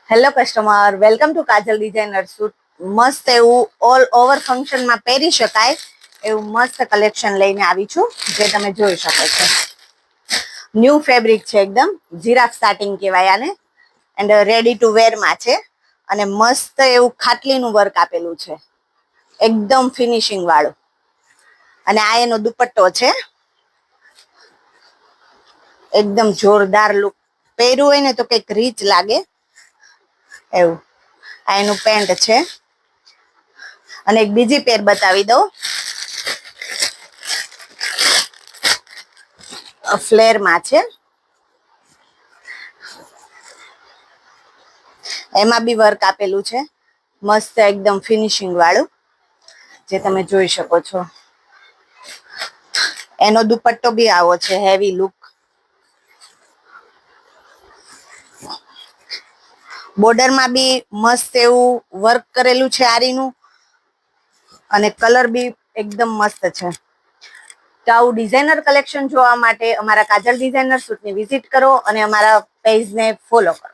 Hello customer, welcome to Kajal designer suit. મસ્ત એવું all over ફંક્શનમાં પહેરી શકાય એવું મસ્ત કલેક્શન લઈને આવી છું, જે તમે જોઈ શકો છો. ન્યૂ ફેબ્રિક છે, એકદમ જીરાફ સાટિંગ કહેવાય આને, એન્ડ રેડી ટુ વેરમાં છે. અને મસ્ત એવું ખાટલીનું વર્ક આપેલું છે, એકદમ ફિનિશિંગ વાળું. અને આ એનો દુપટ્ટો છે, એકદમ જોરદાર લુક. પહેર્યું હોય ને તો કંઈક રીચ લાગે એવું. આ એનું પેન્ટ છે. અને એક બીજી પેર બતાવી દઉં, ફ્લેરમાં છે. એમાં બી વર્ક આપેલું છે, મસ્ત એકદમ ફિનિશિંગ વાળું, જે તમે જોઈ શકો છો. એનો દુપટ્ટો બી આવો છે, હેવી લુક. બોર્ડરમાં બી મસ્ત એવું વર્ક કરેલું છે આરીનું, અને કલર બી એકદમ મસ્ત છે. તો આવું ડિઝાઇનર કલેક્શન જોવા માટે અમારા કાજલ ડિઝાઇનર સૂટની વિઝિટ કરો અને અમારા પેજને ફોલો કરો.